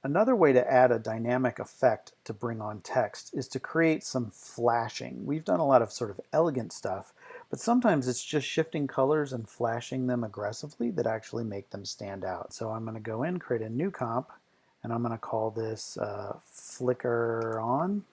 Another way to add a dynamic effect to bring on text is to create some flashing. We've done a lot of sort of elegant stuff, but sometimes it's just shifting colors and flashing them aggressively that actually make them stand out. So I'm going to go in, create a new comp, and I'm going to call this flicker on.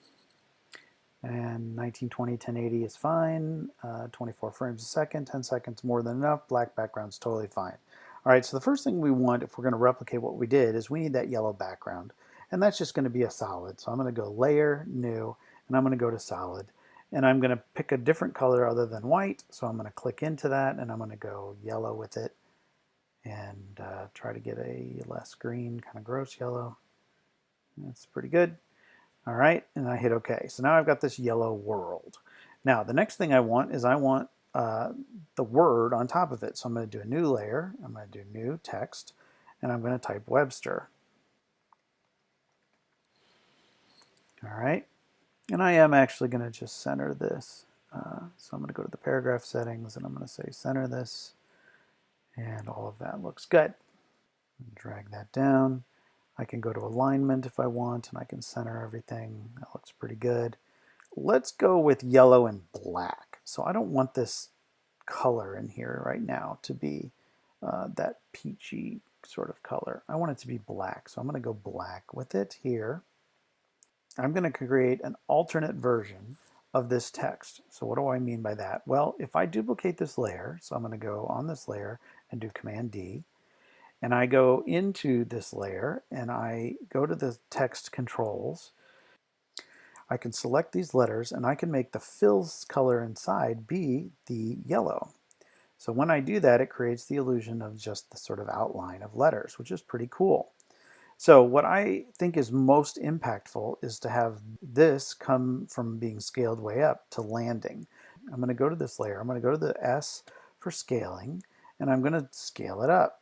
And 1920, 1080 is fine. 24 frames a second, 10 seconds more than enough. Black background's totally fine. All right, so the first thing we want if we're going to replicate what we did is we need that yellow background. And that's just going to be a solid. So I'm going to go Layer, New, and I'm going to go to Solid. And I'm going to pick a different color other than white. So I'm going to click into that, and I'm going to go yellow with it and try to get a less green, kind of gross yellow. That's pretty good. All right, and I hit OK. So now I've got this yellow world. Now, the next thing I want is I want the word on top of it. So I'm going to do a new layer. I'm going to do new text, and I'm going to type Webster. All right, and I am actually going to just center this. So I'm going to go to the paragraph settings, and I'm going to say center this, and all of that looks good. Drag that down. I can go to alignment if I want, and I can center everything. That looks pretty good. Let's go with yellow and black. So I don't want this color in here right now to be that peachy sort of color. I want it to be black. So I'm going to go black with it here. I'm going to create an alternate version of this text. So what do I mean by that? Well, if I duplicate this layer, so I'm going to go on this layer and do Command D, and I go into this layer and I go to the text controls. I can select these letters and I can make the fill color inside be the yellow. So when I do that, it creates the illusion of just the sort of outline of letters, which is pretty cool. So what I think is most impactful is to have this come from being scaled way up to landing. I'm going to go to this layer. I'm going to go to the S for scaling, and I'm going to scale it up.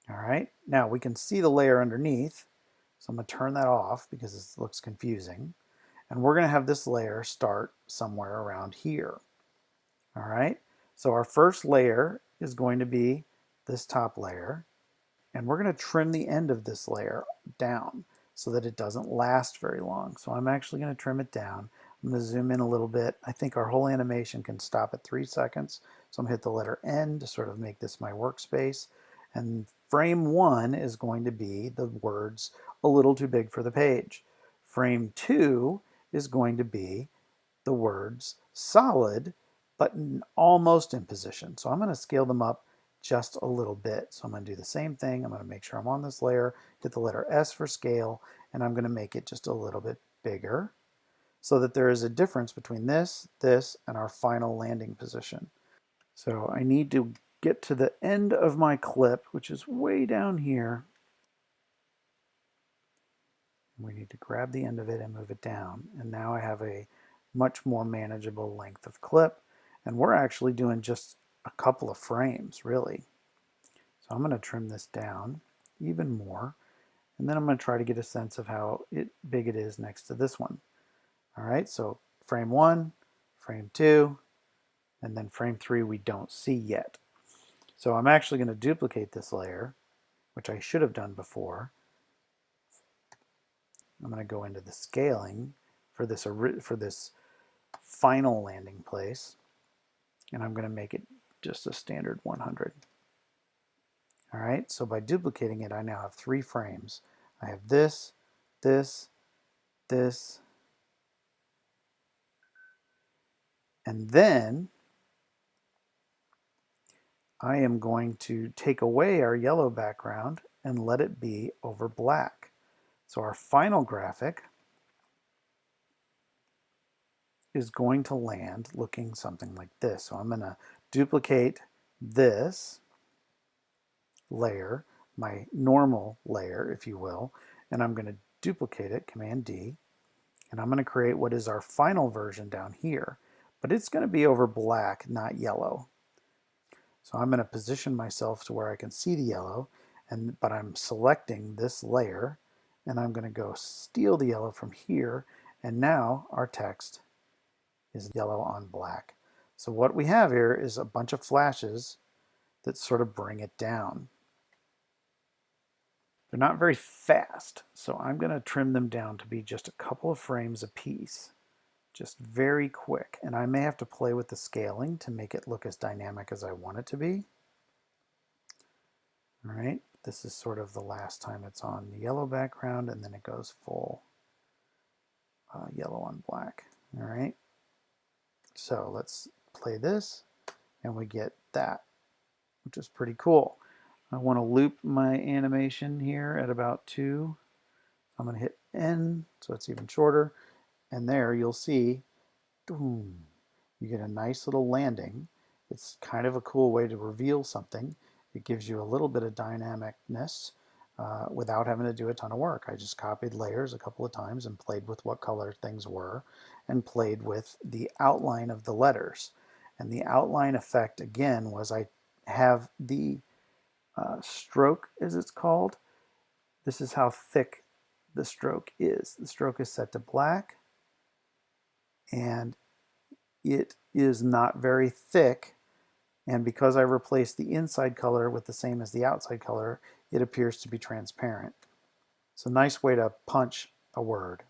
All right, now we can see the layer underneath. So I'm going to turn that off because it looks confusing. And we're going to have this layer start somewhere around here. All right, so our first layer is going to be this top layer. And we're going to trim the end of this layer down so that it doesn't last very long. So I'm actually going to trim it down. I'm going to zoom in a little bit. I think our whole animation can stop at 3 seconds. So I'm going to hit the letter N to sort of make this my workspace. And frame 1 is going to be the words a little too big for the page. Frame 2 is going to be the words solid, but almost in position. So I'm going to scale them up just a little bit. So I'm going to do the same thing. I'm going to make sure I'm on this layer, hit the letter S for scale, and I'm going to make it just a little bit bigger so that there is a difference between this, and our final landing position. So I need to get to the end of my clip, which is way down here. We need to grab the end of it and move it down. And now I have a much more manageable length of clip. And we're actually doing just a couple of frames, really. So I'm going to trim this down even more. And then I'm going to try to get a sense of how big it is next to this one. All right, so frame 1, frame 2, and then frame 3 we don't see yet. So I'm actually going to duplicate this layer, which I should have done before. I'm going to go into the scaling for this final landing place, and I'm going to make it just a standard 100. All right, so by duplicating it, I now have 3 frames. I have this, this, this, and then I am going to take away our yellow background and let it be over black. So our final graphic is going to land looking something like this. So I'm going to duplicate this layer, my normal layer, if you will, and I'm going to duplicate it, Command D, and I'm going to create what is our final version down here, but it's going to be over black, not yellow. So I'm going to position myself to where I can see the yellow, but I'm selecting this layer, and I'm going to go steal the yellow from here, and now our text is yellow on black. So what we have here is a bunch of flashes that sort of bring it down. They're not very fast, so I'm going to trim them down to be just a couple of frames a piece, just very quick. And I may have to play with the scaling to make it look as dynamic as I want it to be. All right, this is sort of the last time it's on the yellow background, and then it goes full yellow on black. All right, so let's play this, and we get that, which is pretty cool. I want to loop my animation here at about 2. I'm going to hit N, so it's even shorter, and there you'll see, boom, you get a nice little landing. It's kind of a cool way to reveal something. It gives you a little bit of dynamicness without having to do a ton of work. I just copied layers a couple of times and played with what color things were and played with the outline of the letters. And the outline effect, again, was I have the stroke, as it's called. This is how thick the stroke is. The stroke is set to black, and it is not very thick. And because I replaced the inside color with the same as the outside color, it appears to be transparent. It's a nice way to punch a word.